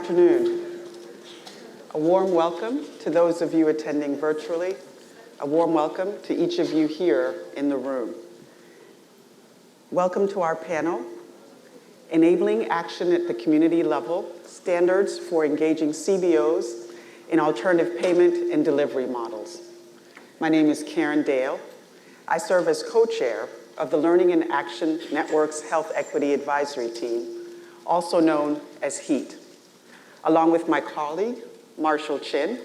afternoon. A warm welcome to those of you attending virtually. A warm welcome to each of you here in the room. Welcome to our panel, Enabling Action at the Community Level, Standards for Engaging CBOs in Alternative Payment and Delivery Models. My name is Karen Dale. I serve as co-chair of the Learning and Action Network's Health Equity Advisory Team, also known as HEAT, along with my colleague, Marshall Chin,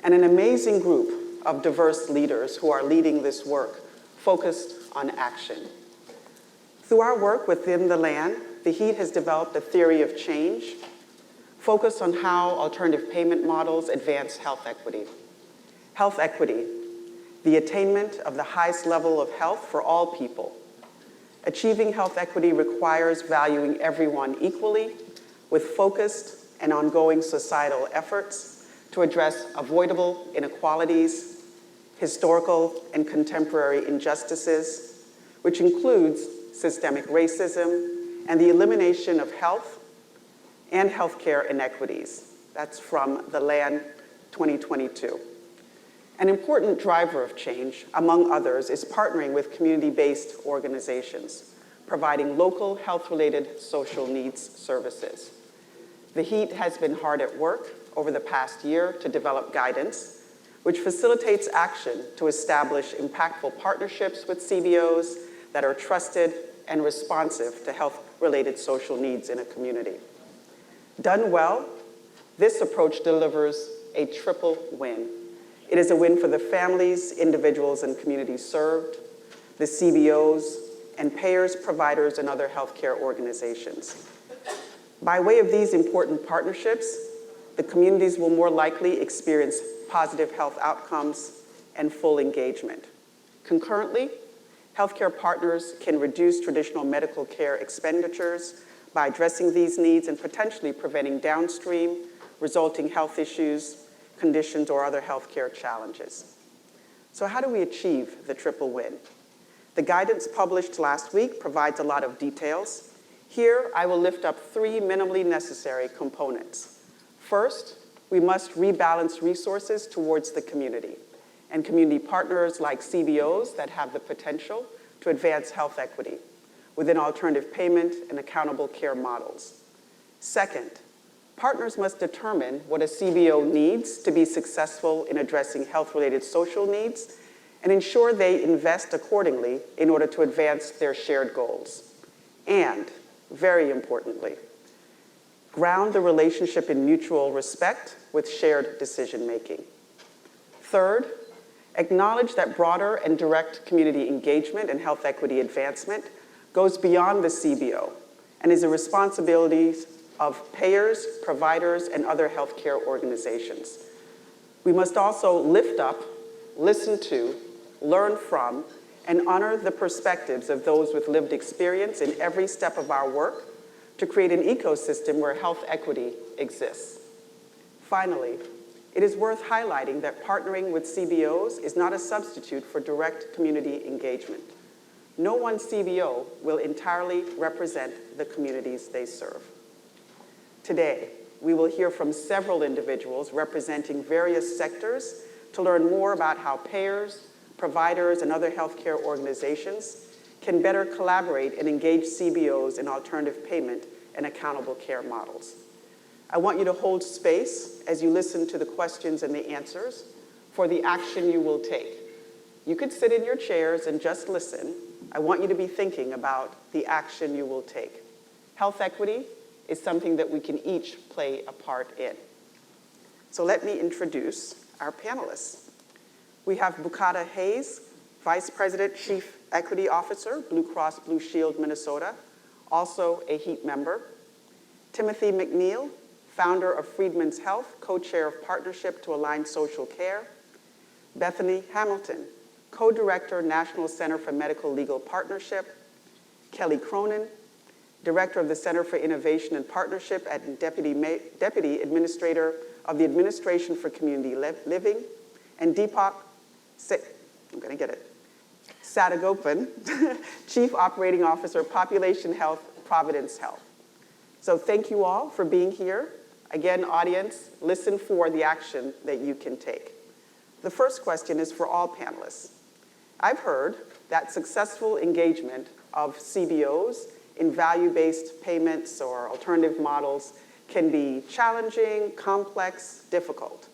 and an amazing group of diverse leaders who are leading this work focused on action. Through our work within the LAN, the HEAT has developed a theory of change focused on how alternative payment models advance health equity. Health equity, the attainment of the highest level of health for all people. Achieving health equity requires valuing everyone equally with focused and ongoing societal efforts to address avoidable inequalities, historical and contemporary injustices, which includes systemic racism and the elimination of health and healthcare inequities. That's from the LAN 2022. An important driver of change, among others, is partnering with community-based organizations, providing local health-related social needs services. The HEAT has been hard at work over the past year to develop guidance, which facilitates action to establish impactful partnerships with CBOs that are trusted and responsive to health-related social needs in a community. Done well, this approach delivers a triple win. It is a win for the families, individuals, and communities served, the CBOs, and payers, providers, and other healthcare organizations. By way of these important partnerships, the communities will more likely experience positive health outcomes and full engagement. Concurrently, healthcare partners can reduce traditional medical care expenditures by addressing these needs and potentially preventing downstream resulting health issues, conditions, or other healthcare challenges. So how do we achieve the triple win? The guidance published last week provides a lot of details. Here, I will lift up three minimally necessary components. First, we must rebalance resources towards the community and community partners like CBOs that have the potential to advance health equity within alternative payment and accountable care models. Second, partners must determine what a CBO needs to be successful in addressing health-related social needs and ensure they invest accordingly in order to advance their shared goals. And, very importantly, ground the relationship in mutual respect with shared decision-making. Third, acknowledge that broader and direct community engagement and health equity advancement goes beyond the CBO and is a responsibility of payers, providers, and other healthcare organizations. We must also lift up, listen to, learn from, and honor the perspectives of those with lived experience in every step of our work to create an ecosystem where health equity exists. Finally, it is worth highlighting that partnering with CBOs is not a substitute for direct community engagement. No one CBO will entirely represent the communities they serve. Today, we will hear from several individuals representing various sectors to learn more about how payers, providers, and other healthcare organizations can better collaborate and engage CBOs in alternative payment and accountable care models. I want you to hold space as you listen to the questions and the answers for the action you will take. You could sit in your chairs and just listen. I want you to be thinking about the action you will take. Health equity is something that we can each play a part in. So let me introduce our panelists. We have Bukata Hayes, Vice President, Chief Equity Officer, Blue Cross Blue Shield, Minnesota, also a HEAT member. Timothy McNeil, founder of Freedmen's Health, co-chair of Partnership to Align Social Care. Bethany Hamilton, co-director, National Center for Medical Legal Partnership. Kelly Cronin, Director of the Center for Innovation and Partnership and Deputy Administrator of the Administration for Community Living. And Deepak Sadagopan, Chief Operating Officer, Population Health, Providence Health. So thank you all for being here. Again, audience, listen for the action that you can take. The first question is for all panelists. I've heard that successful engagement of CBOs in value-based payments or alternative models can be challenging, complex, difficult.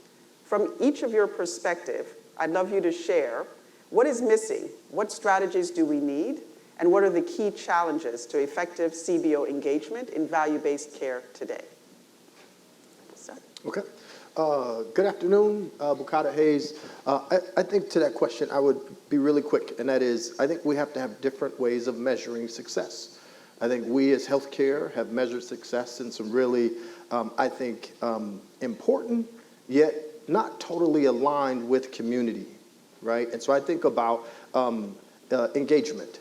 From each of your perspective, I'd love you to share what is missing, what strategies do we need, and what are the key challenges to effective CBO engagement in value-based care today? Okay. Good afternoon, Bukata Hayes. I think to that question, I would be really quick, and that is, I think we have to have different ways of measuring success. I think we as healthcare have measured success in some really, I think, important, yet not totally aligned with community, right? And so I think about engagement.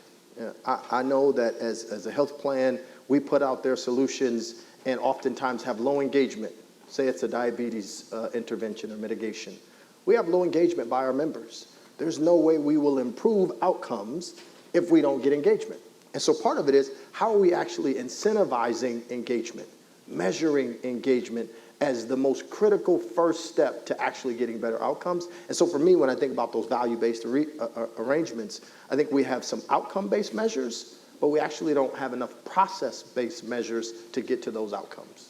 I know that as a health plan, we put out their solutions and oftentimes have low engagement. Say it's a diabetes intervention or mitigation. We have low engagement by our members. There's no way we will improve outcomes if we don't get engagement. And so part of it is, how are we actually incentivizing engagement, measuring engagement as the most critical first step to actually getting better outcomes? And so for me, when I think about those value-based arrangements, I think we have some outcome-based measures, but we actually don't have enough process-based measures to get to those outcomes.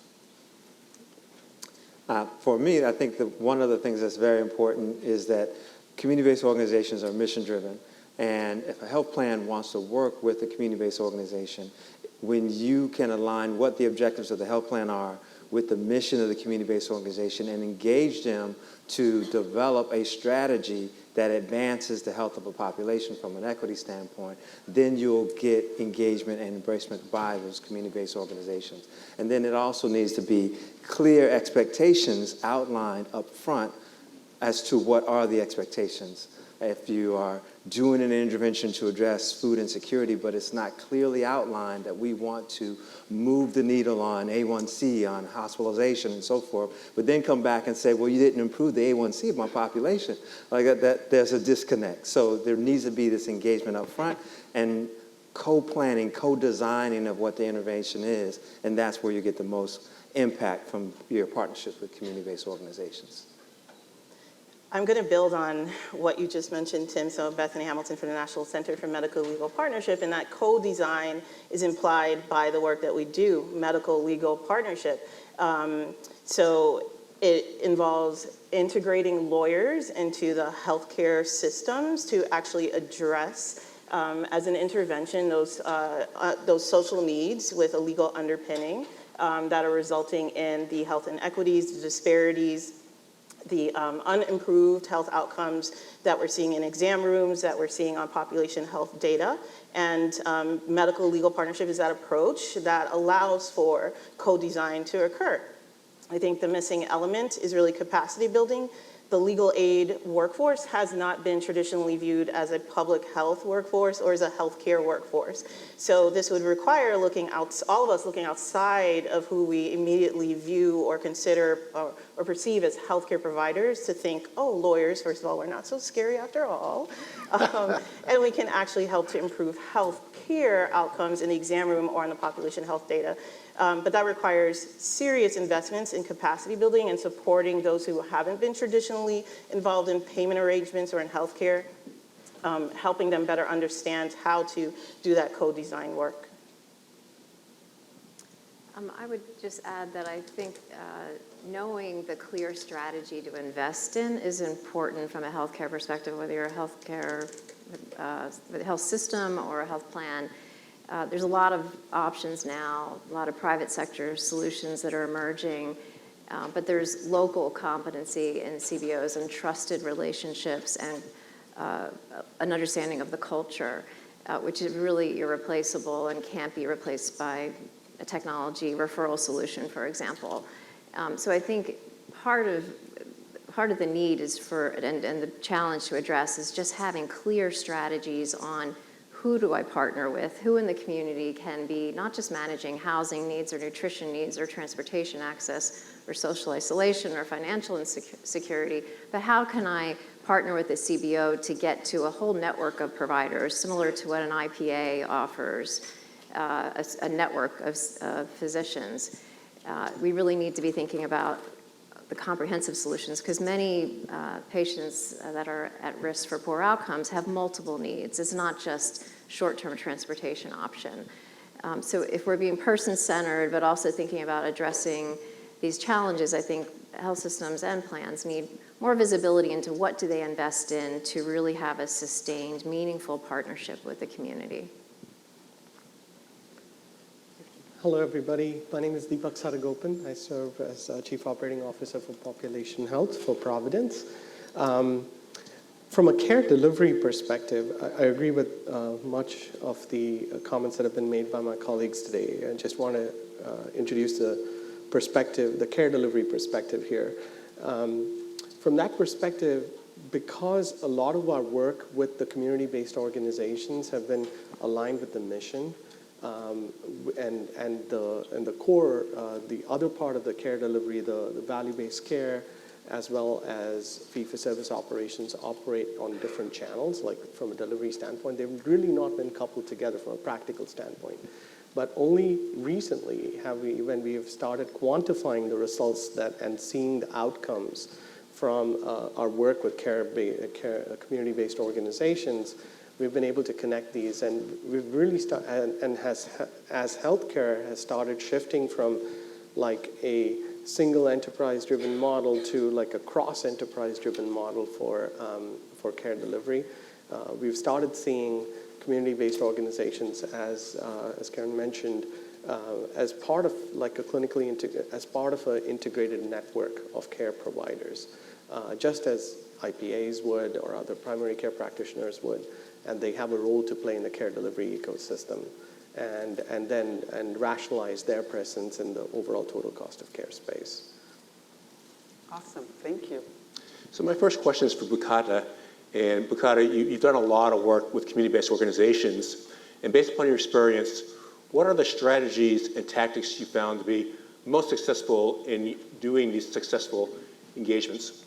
For me, I think that one of the things that's very important is that community-based organizations are mission-driven. And if a health plan wants to work with a community-based organization, when you can align what the objectives of the health plan are with the mission of the community-based organization and engage them to develop a strategy that advances the health of a population from an equity standpoint, then you'll get engagement and embracement by those community-based organizations. And then it also needs to be clear expectations outlined up front as to what are the expectations. If you are doing an intervention to address food insecurity, but it's not clearly outlined that we want to move the needle on A1C, on hospitalization and so forth, but then come back and say, well, you didn't improve the A1C of my population. Like that, there's a disconnect. So there needs to be this engagement up front and co-planning, co-designing of what the intervention is, and that's where you get the most impact from your partnerships with community-based organizations. I'm going to build on what you just mentioned, Tim. So Bethany Hamilton from the National Center for Medical Legal Partnership, and that co-design is implied by the work that we do, medical legal partnership. So it involves integrating lawyers into the healthcare systems to actually address, as an intervention, those social needs with a legal underpinning that are resulting in the health inequities, the disparities, the unimproved health outcomes that we're seeing in exam rooms, that we're seeing on population health data. And medical legal partnership is that approach that allows for co-design to occur. I think the missing element is really capacity building. The legal aid workforce has not been traditionally viewed as a public health workforce or as a healthcare workforce. So this would require all of us looking outside of who we immediately view or consider or perceive as healthcare providers to think, oh, lawyers, first of all, we're not so scary after all. And we can actually help to improve healthcare outcomes in the exam room or in the population health data. But that requires serious investments in capacity building and supporting those who haven't been traditionally involved in payment arrangements or in healthcare, helping them better understand how to do that co-design work. I would just add that I think knowing the clear strategy to invest in is important from a healthcare perspective, whether you're a health system or a health plan. There's a lot of options now, a lot of private sector solutions that are emerging, but there's local competency in CBOs and trusted relationships and an understanding of the culture, which is really irreplaceable and can't be replaced by a technology referral solution, for example. So I think part of the need is and the challenge to address is just having clear strategies on who do I partner with, who in the community can be not just managing housing needs or nutrition needs or transportation access or social isolation or financial insecurity, but how can I partner with a CBO to get to a whole network of providers, similar to what an IPA offers, a network of physicians. we really need to be thinking about the comprehensive solutions, because many patients that are at risk for poor outcomes have multiple needs. It's not just short-term transportation option. So if we're being person-centered, but also thinking about addressing these challenges, I think health systems and plans need more visibility into what do they invest in to really have a sustained, meaningful partnership with the community. Hello, everybody. My name is Deepak Saragopan. I serve as Chief Operating Officer for Population Health for Providence. From a care delivery perspective, I agree with much of the comments that have been made by my colleagues today. I just want to introduce the perspective, the care delivery perspective here. From that perspective, because a lot of our work with the community-based organizations have been aligned with the mission, and the core, the other part of the care delivery, the value-based care, as well as fee-for-service operations operate on different channels, like from a delivery standpoint. They've really not been coupled together from a practical standpoint. But only recently have we, when we have started quantifying the results and seeing the outcomes from our work with community-based organizations, we've been able to connect these, and we've really as healthcare has started shifting from like a single enterprise-driven model to like a cross-enterprise-driven model for care delivery. We've started seeing community-based organizations, as Karen mentioned, as part of like as part of an integrated network of care providers, just as IPAs would or other primary care practitioners would, and they have a role to play in the care delivery ecosystem, and rationalize their presence in the overall total cost of care space. Awesome, thank you. So my first question is for Bukata. And Bukata, you've done a lot of work with community-based organizations. And based upon your experience, what are the strategies and tactics you found to be most successful in doing these successful engagements?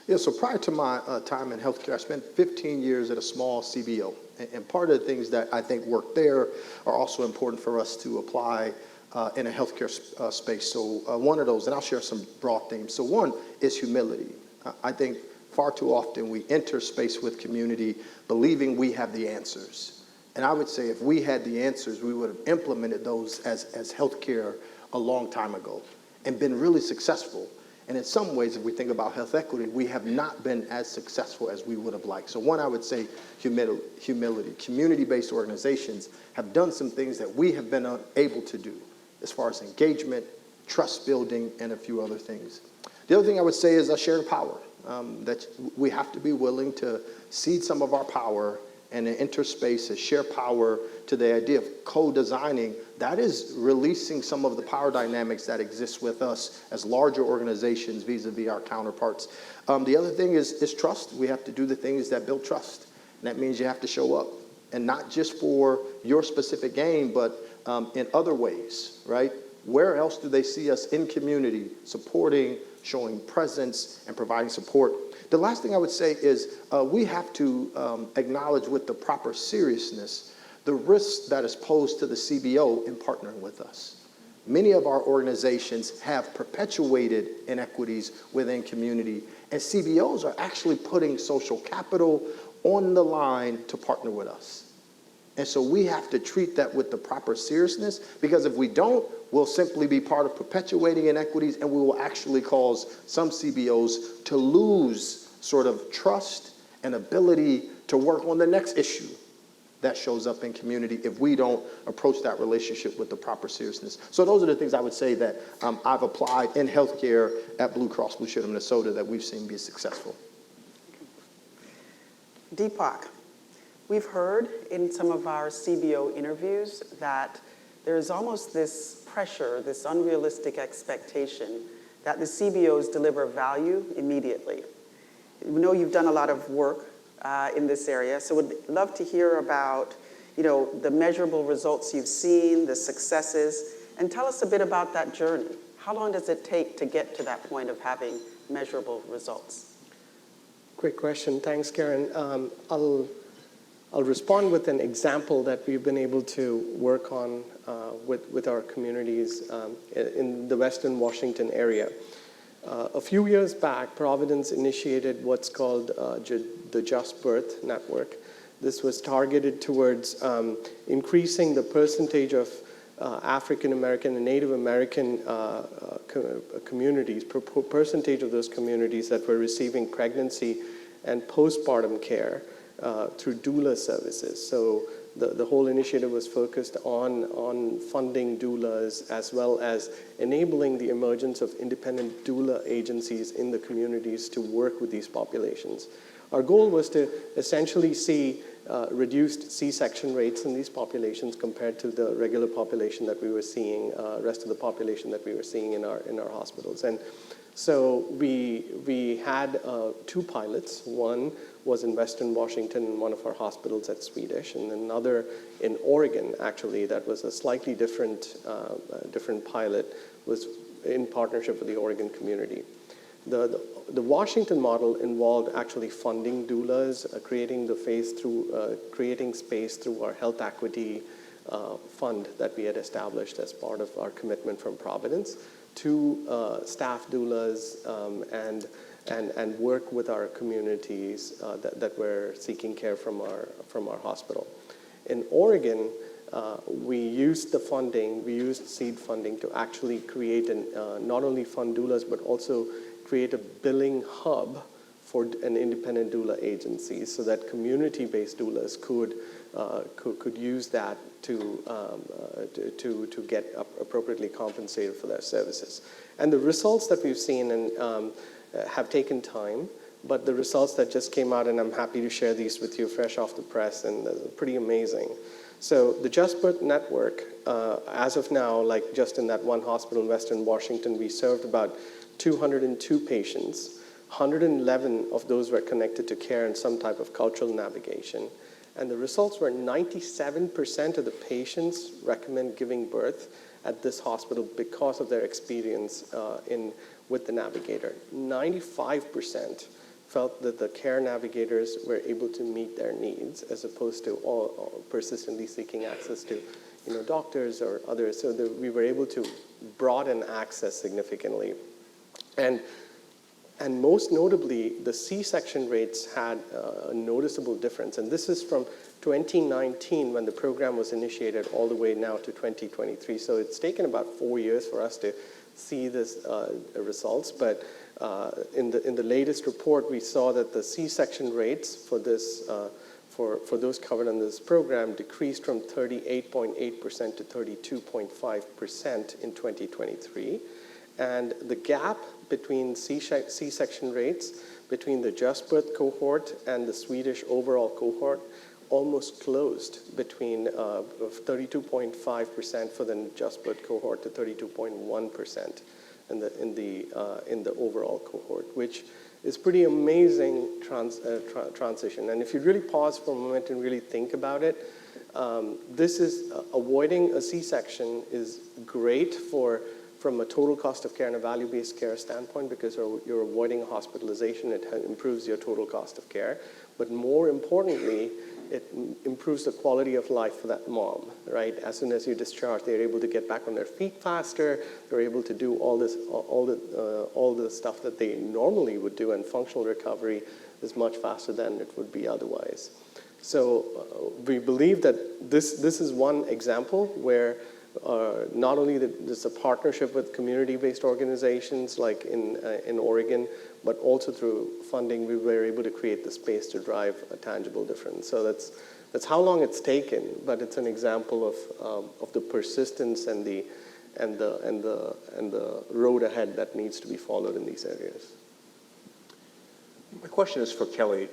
Yeah, so prior to my time in healthcare, I spent 15 years at a small CBO. And part of the things that I think work there are also important for us to apply in a healthcare space. So one of those, and I'll share some broad themes. So one is humility. I think far too often we enter space with community believing we have the answers. And I would say if we had the answers, we would have implemented those as healthcare a long time ago and been really successful. And in some ways, if we think about health equity, we have not been as successful as we would have liked. So one, I would say humility. Community-based organizations have done some things that we have been unable to do as far as engagement, trust building, and a few other things. The other thing I would say is a shared power, that we have to be willing to cede some of our power and enter space and share power to the idea of co-designing. That is releasing some of the power dynamics that exist with us as larger organizations vis-a-vis our counterparts. The other thing is trust. We have to do the things that build trust. And that means you have to show up, and not just for your specific gain, but in other ways, right? Where else do they see us in community supporting, showing presence, and providing support? The last thing I would say is we have to acknowledge with the proper seriousness the risks that is posed to the CBO in partnering with us. Many of our organizations have perpetuated inequities within community, and CBOs are actually putting social capital on the line to partner with us. And so we have to treat that with the proper seriousness, because if we don't, we'll simply be part of perpetuating inequities, and we will actually cause some CBOs to lose sort of trust and ability to work on the next issue that shows up in community if we don't approach that relationship with the proper seriousness. So those are the things I would say that I've applied in healthcare at Blue Cross Blue Shield of Minnesota that we've seen be successful. Deepak, we've heard in some of our CBO interviews that there's almost this pressure, this unrealistic expectation that the CBOs deliver value immediately. We know you've done a lot of work in this area, so would love to hear about, the measurable results you've seen, the successes, and tell us a bit about that journey. How long does it take to get to that point of having measurable results? Great question. Thanks, Karen. I'll I'll respond with an example that we've been able to work on with our communities in the Western Washington area. A few years back, Providence initiated what's called the Just Birth Network. This was targeted towards increasing the percentage of African American and Native American communities, percentage of those communities that were receiving pregnancy and postpartum care through doula services. So the whole initiative was focused on funding doulas as well as enabling the emergence of independent doula agencies in the communities to work with these populations. Our goal was to essentially see reduced C-section rates in these populations compared to the regular population that we were seeing, rest of the population that we were seeing in our hospitals. And so we had 2 pilots. One was in Western Washington in one of our hospitals at Swedish, and another in Oregon, actually, that was a slightly different pilot, was in partnership with the Oregon community. The Washington model involved actually funding doulas, creating space through our health equity fund that we had established as part of our commitment from Providence to staff doulas and work with our communities that were seeking care from our hospital. In Oregon, we used the funding, we used seed funding to actually create not only fund doulas, but also create a billing hub for an independent doula agency so that community-based doulas could use that to get appropriately compensated for their services. And the results that we've seen have taken time, but the results that just came out, and I'm happy to share these with you fresh off the press, and they're pretty amazing. So the Just Birth Network, as of now, like just in that one hospital in Western Washington, we served about 202 patients. 111 of those were connected to care and some type of cultural navigation. And the results were 97% of the patients recommend giving birth at this hospital because of their experience with the navigator. 95% felt that the care navigators were able to meet their needs as opposed to all persistently seeking access to doctors or others. So we were able to broaden access significantly. And most notably, the C-section rates had a noticeable difference. And this is from 2019 when the program was initiated all the way now to 2023. So it's taken about 4 years for us to see this results. But in the latest report, we saw that the C-section rates for this for those covered in this program decreased from 38.8% to 32.5% in 2023. And the gap between C-section rates between the Just Birth cohort and the Swedish overall cohort almost closed between 32.5% for the Just Birth cohort to 32.1% in the overall cohort, which is pretty amazing transition. And if you really pause for a moment and really think about it, this is avoiding a C-section is great from a total cost of care and a value-based care standpoint because you're avoiding a hospitalization. It improves your total cost of care. But more importantly, it improves the quality of life for that mom, right? As soon as you discharge, they're able to get back on their feet faster. They're able to do all the stuff that they normally would do, and functional recovery is much faster than it would be otherwise. So we believe that this is one example where not only there's a partnership with community-based organizations like in Oregon, but also through funding, we were able to create the space to drive a tangible difference. So that's how long it's taken, but it's an example of the persistence and the road ahead that needs to be followed in these areas. My question is for Kelly,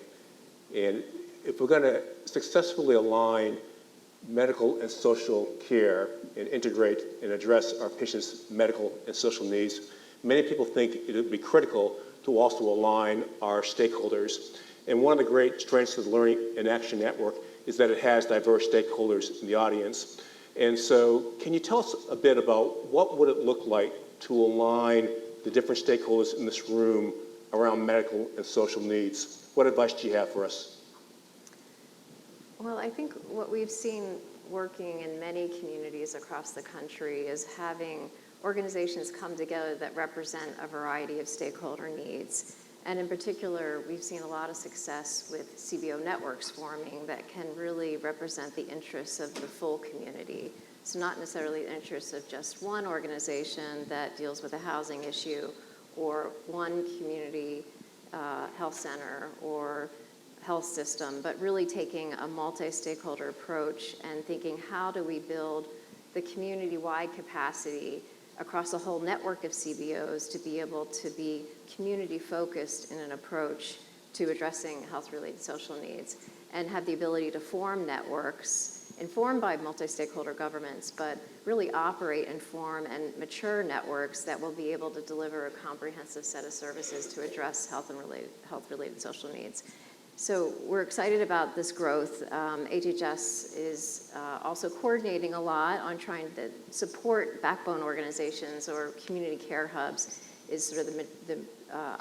and if we're going to successfully align medical and social care and integrate and address our patients' medical and social needs, many people think it would be critical to also align our stakeholders. And one of the great strengths of the Learning in Action Network is that it has diverse stakeholders in the audience. And so can you tell us a bit about what would it look like to align the different stakeholders in this room around medical and social needs? What advice do you have for us? Well, I think what we've seen working in many communities across the country is having organizations come together that represent a variety of stakeholder needs. And in particular, we've seen a lot of success with CBO networks forming that can really represent the interests of the full community. So not necessarily the interests of just one organization that deals with a housing issue or one community health center or health system, but really taking a multi-stakeholder approach and thinking, how do we build the community-wide capacity across a whole network of CBOs to be able to be community-focused in an approach to addressing health-related social needs, and have the ability to form networks informed by multi-stakeholder governments, but really operate and form and mature networks that will be able to deliver a comprehensive set of services to address health-related social needs. So we're excited about this growth. HHS is also coordinating a lot on trying to support backbone organizations, or community care hubs is sort of the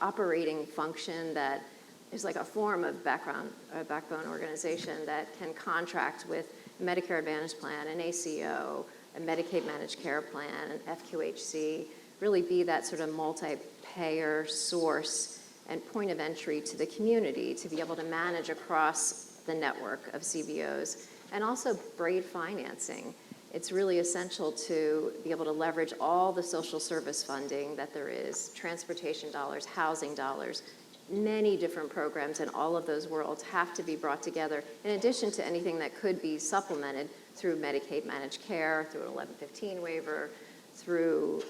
operating function that is like a form of backbone organization that can contract with a Medicare Advantage plan, an ACO, a Medicaid Managed Care Plan, an FQHC, really be that sort of multi-payer source and point of entry to the community to be able to manage across the network of CBOs, and also braid financing. It's really essential to be able to leverage all the social service funding that there is, transportation dollars, housing dollars, many different programs in all of those worlds have to be brought together, in addition to anything that could be supplemented through Medicaid Managed Care, through an 1115 waiver, through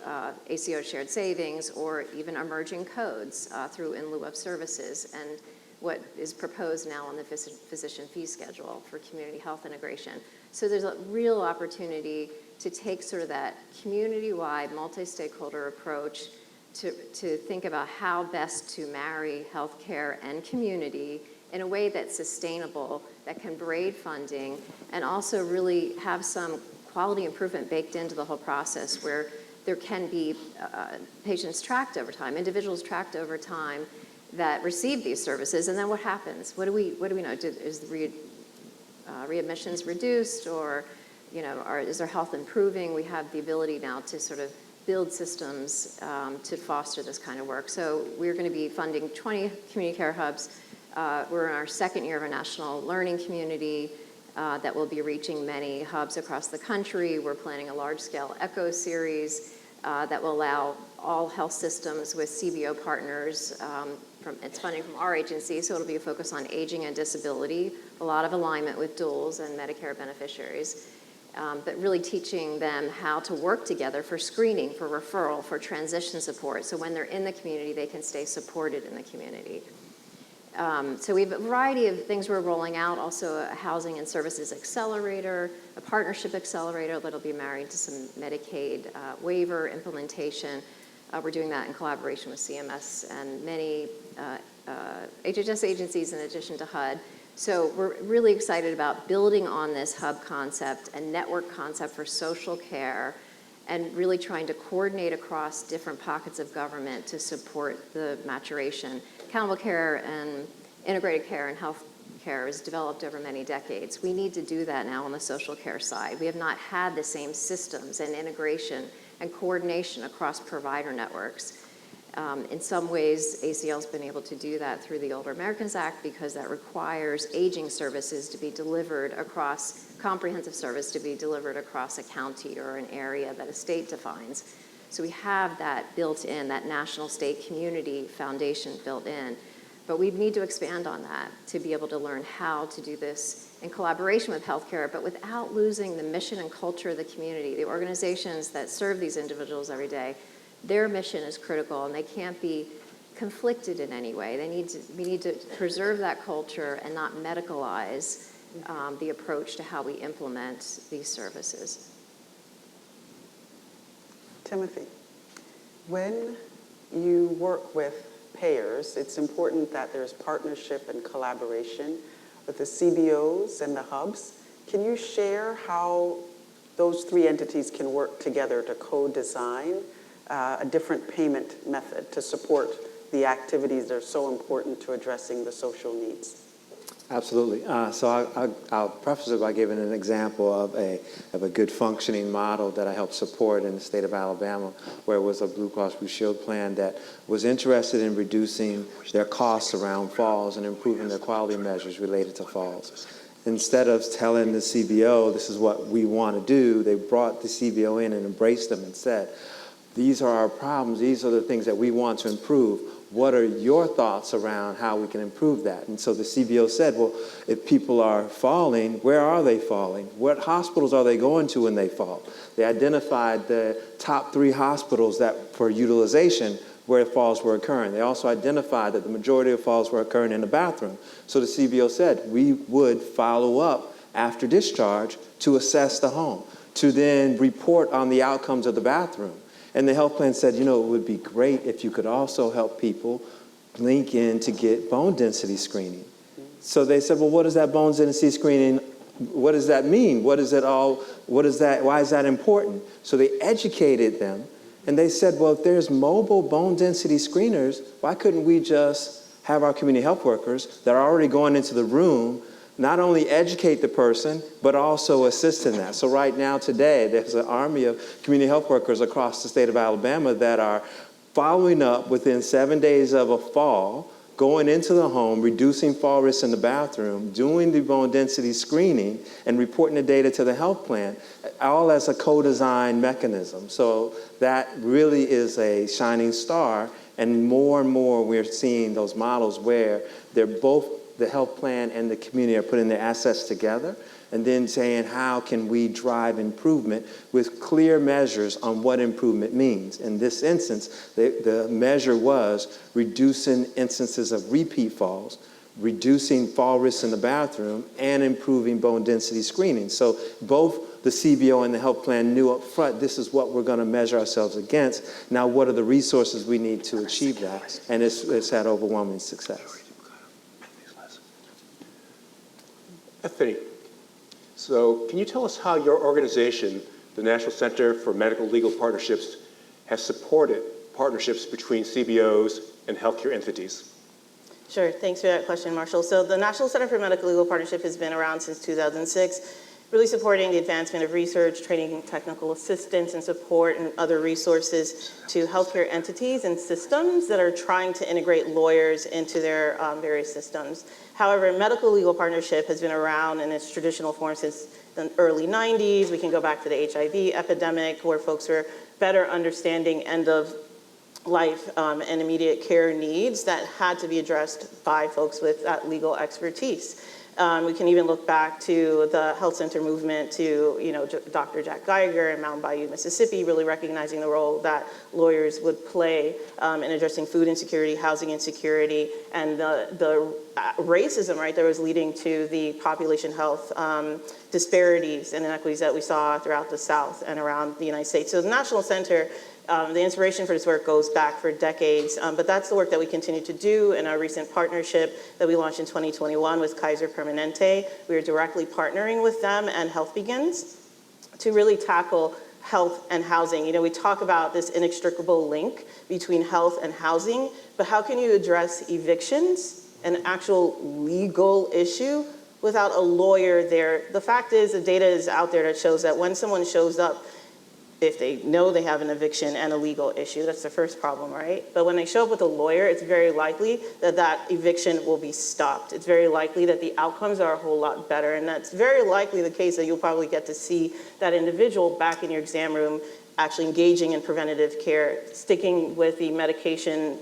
ACO shared savings, or even emerging codes through in lieu of services, and what is proposed now on the physician fee schedule for community health integration. So there's a real opportunity to take sort of that community-wide, multi-stakeholder approach to think about how best to marry healthcare and community in a way that's sustainable, that can braid funding, and also really have some quality improvement baked into the whole process, where there can be patients tracked over time, individuals tracked over time that receive these services, and then what happens? What do we know? Is the readmissions reduced, or is their health improving? We have the ability now to sort of build systems to foster this kind of work. So we're going to be funding 20 community care hubs. We're in our second year of a national learning community that will be reaching many hubs across the country. We're planning a large-scale ECHO series that will allow all health systems with CBO partners. It's funding from our agency, so it'll be a focus on aging and disability, a lot of alignment with duals and Medicare beneficiaries, but really teaching them how to work together for screening, for referral, for transition support, so when they're in the community, they can stay supported in the community. So we have a variety of things we're rolling out, also a housing and services accelerator, a partnership accelerator that'll be married to some Medicaid waiver implementation. We're doing that in collaboration with CMS and many HHS agencies in addition to HUD. So we're really excited about building on this hub concept and network concept for social care, and really trying to coordinate across different pockets of government to support the maturation. Accountable care and integrated care and health care is developed over many decades. We need to do that now on the social care side. We have not had the same systems and integration and coordination across provider networks. In some ways, ACL's been able to do that through the Older Americans Act, because that requires aging services to be delivered across, comprehensive service to be delivered across a county or an area that a state defines. So we have that built in, that national state community foundation built in. But we need to expand on that to be able to learn how to do this in collaboration with healthcare, but without losing the mission and culture of the community. The organizations that serve these individuals every day, their mission is critical, and they can't be conflicted in any way. We need to preserve that culture and not medicalize the approach to how we implement these services. Timothy, when you work with payers, it's important that there's partnership and collaboration with the CBOs and the hubs. Can you share how those three entities can work together to co-design a different payment method to support the activities that are so important to addressing the social needs? Absolutely. I'll preface it by giving an example of a good functioning model that I helped support in the state of Alabama, where it was a Blue Cross Blue Shield plan that was interested in reducing their costs around falls and improving their quality measures related to falls. Instead of telling the CBO, this is what we want to do, they brought the CBO in and embraced them and said, these are our problems, these are the things that we want to improve. What are your thoughts around how we can improve that? And so the CBO said, well, if people are falling, where are they falling? What hospitals are they going to when they fall? They identified the top 3 hospitals that for utilization where falls were occurring. They also identified that the majority of falls were occurring in the bathroom. So the CBO said we would follow up after discharge to assess the home, to then report on the outcomes of the bathroom. And the health plan said, you know, it would be great if you could also help people link in to get bone density screening. So they said, well, what is that bone density screening? What does that mean? What is it all? What is that? Why is that important? So they educated them, and they said, well, if there's mobile bone density screeners, why couldn't we just have our community health workers that are already going into the room not only educate the person, but also assist in that. So right now, today, there's an army of community health workers across the state of Alabama that are following up within 7 days of a fall, going into the home, reducing fall risk in the bathroom, doing the bone density screening, and reporting the data to the health plan, all as a co-design mechanism. So that really is a shining star, and more we're seeing those models where they're both the health plan and the community are putting their assets together and then saying, how can we drive improvement with clear measures on what improvement means? In this instance, the measure was reducing instances of repeat falls, reducing fall risks in the bathroom, and improving bone density screening. So both the CBO and the health plan knew up front, this is what we're going to measure ourselves against. Now, what are the resources we need to achieve that? And it's had overwhelming success. Bethany, so can you tell us how your organization, the National Center for Medical Legal Partnerships, has supported partnerships between CBOs and healthcare entities? Sure, thanks for that question, Marshall. So the National Center for Medical Legal Partnership has been around since 2006, really supporting the advancement of research, training, technical assistance, and support and other resources to healthcare entities and systems that are trying to integrate lawyers into their various systems. However, medical legal partnership has been around in its traditional form since the early 90s. We can go back to the HIV epidemic, where folks were better understanding end of life and immediate care needs that had to be addressed by folks with that legal expertise. We can even look back to the health center movement, to Dr. Jack Geiger in Mountain Bayou, Mississippi, really recognizing the role that lawyers would play in addressing food insecurity, housing insecurity, and the racism, right, that was leading to the population health disparities and inequities that we saw throughout the South and around the United States. So the National Center, the inspiration for this work goes back for decades, but that's the work that we continue to do in our recent partnership that we launched in 2021 with Kaiser Permanente. We are directly partnering with them and Health Begins to really tackle health and housing. We talk about this inextricable link between health and housing, but how can you address evictions, an actual legal issue, without a lawyer there? The fact is, the data is out there that shows that when someone shows up, if they know they have an eviction and a legal issue, that's the first problem, right? But when they show up with a lawyer, it's very likely that that eviction will be stopped. It's very likely that the outcomes are a whole lot better. And that's very likely the case that you'll probably get to see that individual back in your exam room actually engaging in preventative care, sticking with the medication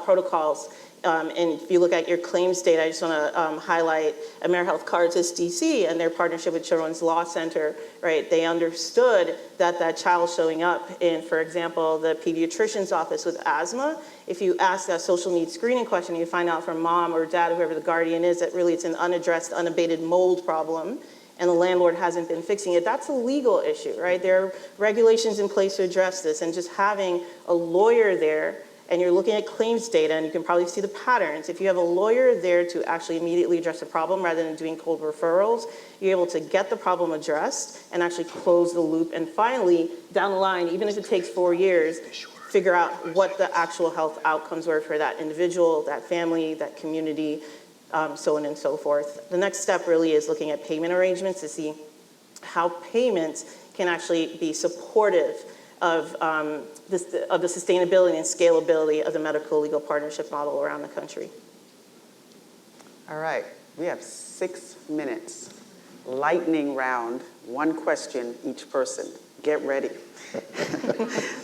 protocols. And if you look at your claims data, I just want to highlight AmeriHealth Caritas DC and their partnership with Children's Law Center, right? They understood that that child showing up in, for example, the pediatrician's office with asthma, if you ask that social needs screening question, you find out from mom or dad, whoever the guardian is, that really it's an unaddressed, unabated mold problem, and the landlord hasn't been fixing it. That's a legal issue, right? There are regulations in place to address this, and just having a lawyer there, and you're looking at claims data, and you can probably see the patterns. If you have a lawyer there to actually immediately address the problem rather than doing cold referrals, you're able to get the problem addressed and actually close the loop. And finally, down the line, even if it takes 4 years, figure out what the actual health outcomes were for that individual, that family, that community. so on and so forth. The next step really is looking at payment arrangements to see how payments can actually be supportive of the sustainability and scalability of the medical legal partnership model around the country. All right, we have 6 minutes. Lightning round, 1 question each person. Get ready.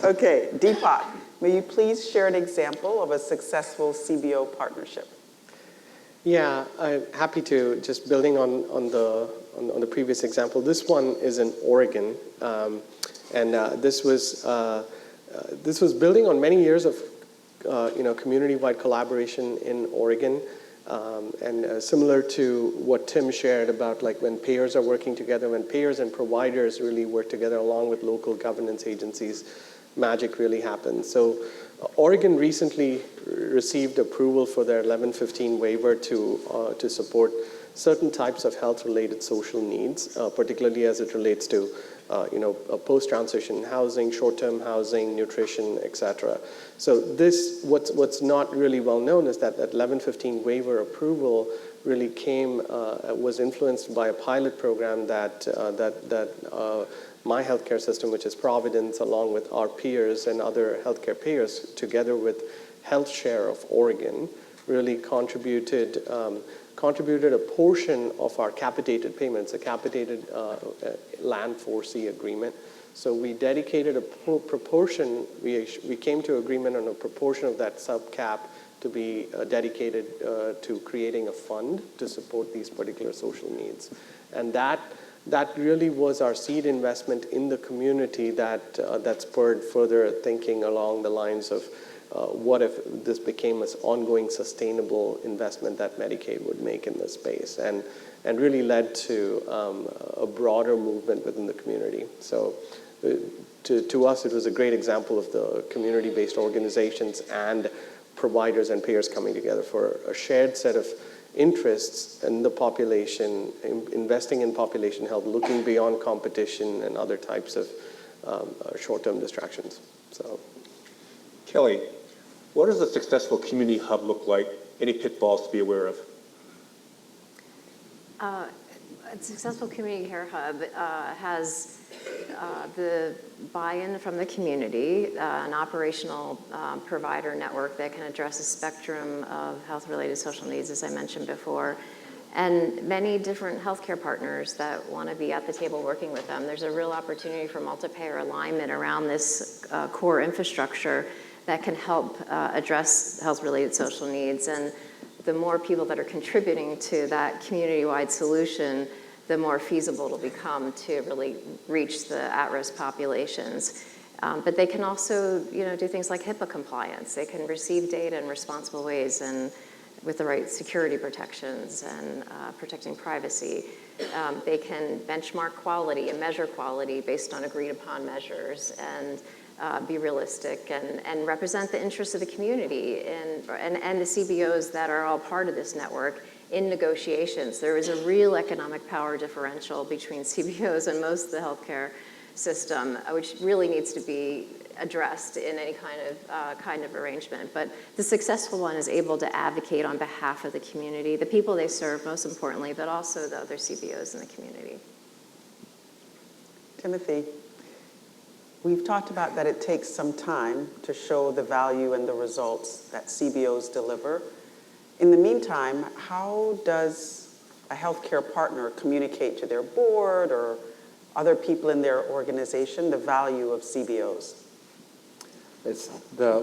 Okay, Deepak, may you please share an example of a successful CBO partnership? Yeah, I'm happy to. Just building on the previous example, this one is in Oregon, and this was building on many years of community-wide collaboration in Oregon, and similar to what Tim shared about like when payers are working together, when payers and providers really work together along with local governance agencies, magic really happens. So Oregon recently received approval for their 1115 waiver to support certain types of health-related social needs, particularly as it relates to post-transition housing, short-term housing, nutrition, etc. So this, what's not really well known is that 1115 waiver approval really was influenced by a pilot program that my healthcare system, which is Providence, along with our peers and other healthcare payers, together with Health Share of Oregon, really contributed a portion of our capitated payments, a capitated land 4C agreement. So we dedicated a proportion, we came to agreement on a proportion of that subcap to be dedicated to creating a fund to support these particular social needs. And that really was our seed investment in the community that spurred further thinking along the lines of what if this became an ongoing sustainable investment that Medicaid would make in this space, and really led to a broader movement within the community. So to us, it was a great example of the community-based organizations and providers and payers coming together for a shared set of interests in the population, investing in population health, looking beyond competition and other types of short-term distractions. So, Kelly, what does a successful community hub look like? Any pitfalls to be aware of? A successful community care hub has the buy-in from the community, an operational provider network that can address a spectrum of health-related social needs, as I mentioned before, and many different healthcare partners that want to be at the table working with them. There's a real opportunity for multi-payer alignment around this core infrastructure that can help address health-related social needs. And the more people that are contributing to that community-wide solution, the more feasible it'll become to really reach the at-risk populations. But they can also, do things like HIPAA compliance. They can receive data in responsible ways and with the right security protections and protecting privacy. They can benchmark quality and measure quality based on agreed-upon measures and be realistic and represent the interests of the community and the CBOs that are all part of this network in negotiations. There is a real economic power differential between CBOs and most of the healthcare system, which really needs to be addressed in any kind of arrangement. But the successful one is able to advocate on behalf of the community, the people they serve most importantly, but also the other CBOs in the community. Timothy, we've talked about that it takes some time to show the value and the results that CBOs deliver. In the meantime, how does a healthcare partner communicate to their board or other people in their organization the value of CBOs?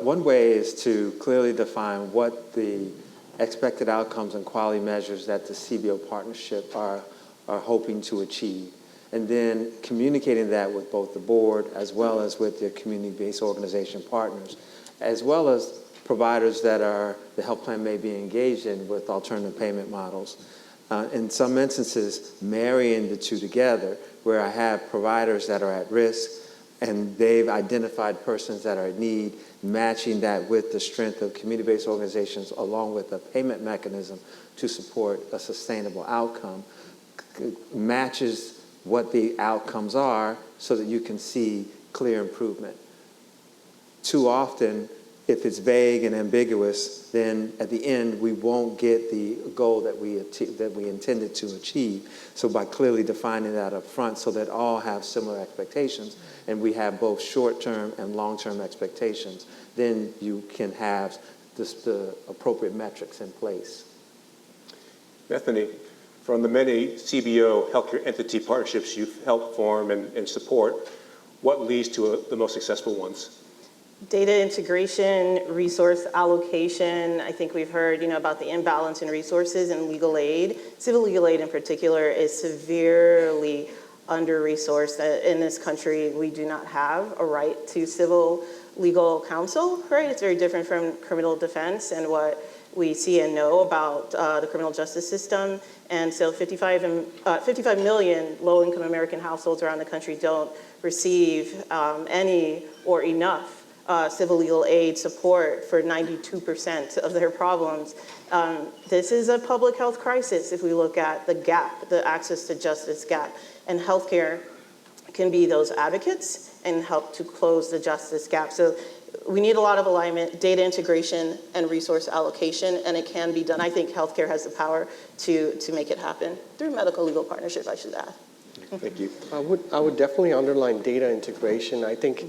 One way is to clearly define what the expected outcomes and quality measures that the CBO partnership are hoping to achieve. And then communicating that with both the board as well as with their community-based organization partners, as well as providers that the health plan may be engaged in with alternative payment models. In some instances, marrying the two together, where I have providers that are at risk and they've identified persons that are in need, matching that with the strength of community-based organizations along with a payment mechanism to support a sustainable outcome, matches what the outcomes are so that you can see clear improvement. Too often, if it's vague and ambiguous, then at the end, we won't get the goal that we intended to achieve. So by clearly defining that up front so that all have similar expectations, and we have both short-term and long-term expectations, then you can have the appropriate metrics in place. Bethany, from the many CBO healthcare entity partnerships you've helped form and support, what leads to the most successful ones? Data integration, resource allocation. I think we've heard, about the imbalance in resources and legal aid. Civil legal aid in particular is severely under-resourced. In this country, we do not have a right to civil legal counsel, right? It's very different from criminal defense and what we see and know about the criminal justice system. And so 55 million low-income American households around the country don't receive any or enough civil legal aid support for 92% of their problems. This is a public health crisis if we look at the gap, the access to justice gap. And healthcare can be those advocates and help to close the justice gap. So we need a lot of alignment, data integration, and resource allocation, and it can be done. I think healthcare has the power to make it happen through medical legal partnership, I should add. Thank you. I would definitely underline data integration. I think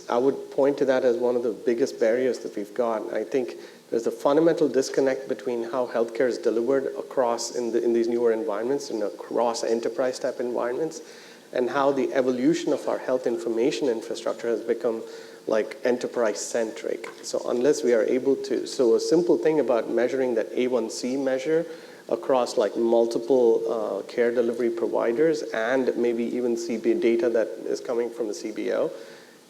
I would point to that as one of the biggest barriers that we've got. I think there's a fundamental disconnect between how healthcare is delivered across in these newer environments and across enterprise type environments, and how the evolution of our health information infrastructure has become like enterprise centric. So unless we are able to, so a simple thing about measuring that A1C measure across like multiple care delivery providers and maybe even data that is coming from the CBO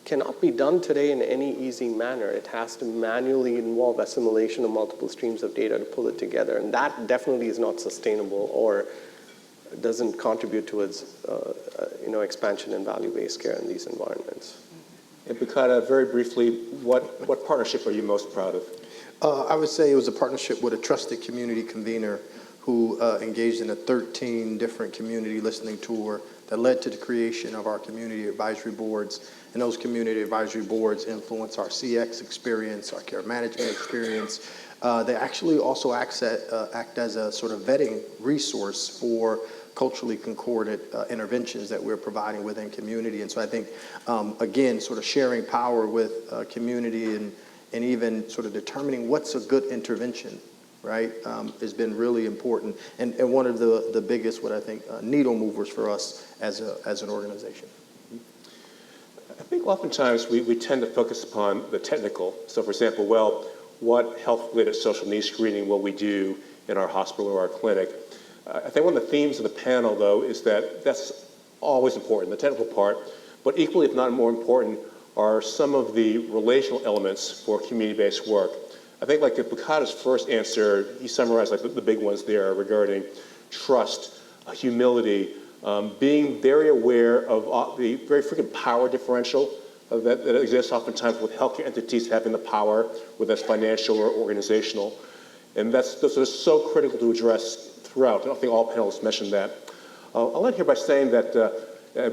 cannot be done today in any easy manner. It has to manually involve assimilation of multiple streams of data to pull it together. And that definitely is not sustainable or doesn't contribute towards expansion in value-based care in these environments. And Bukata, very briefly, what partnership are you most proud of? I would say it was a partnership with a trusted community convener who engaged in a 13 different community listening tour that led to the creation of our community advisory boards. And those community advisory boards influence our CX experience, our care management experience. They actually also act as a sort of vetting resource for culturally concordant interventions that we're providing within community. And so I think, again, sort of sharing power with community and even sort of determining what's a good intervention, right, has been really important and one of the biggest, what I think, needle movers for us as an organization. I think oftentimes we tend to focus upon the technical. So for example, what health-related social needs screening will we do in our hospital or our clinic? I think one of the themes of the panel, though, is that that's always important, the technical part, but equally, if not more important, are some of the relational elements for community-based work. I think like Bukata's first answer, he summarized like the big ones there regarding trust, humility, being very aware of the very frequent power differential that exists oftentimes with healthcare entities having the power, whether that's financial or organizational. And those are so critical to address throughout. I don't think all panelists mentioned that. I'll end here by saying that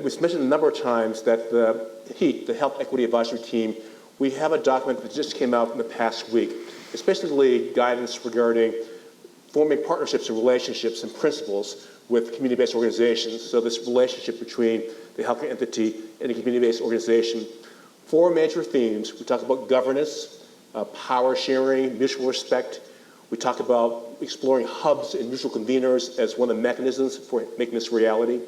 we've mentioned a number of times that the HEAT, the Health Equity Advisory Team, we have a document that just came out in the past week. It's basically guidance regarding forming partnerships and relationships and principles with community-based organizations. So this relationship between the healthcare entity and the community-based organization. 4 major themes. We talk about governance, power sharing, mutual respect. We talk about exploring hubs and mutual conveners as one of the mechanisms for making this reality.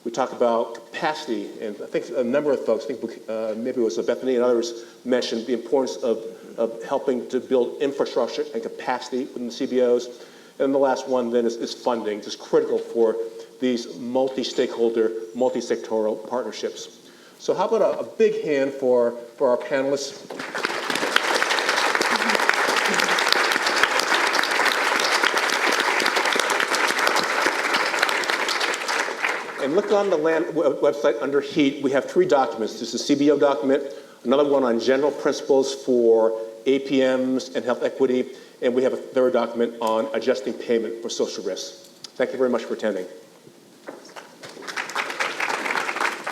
We talk about capacity, and I think a number of folks, I think maybe it was Bethany and others, mentioned the importance of helping to build infrastructure and capacity within the CBOs. And the last one then is funding, just critical for these multi-stakeholder, multi-sectoral partnerships. So how about a big hand for our panelists? And look on the LAN website under HEAT. We have 3 documents. This is a CBO document, another one on general principles for APMs and health equity, and we have a third document on adjusting payment for social risks. Thank you very much for attending.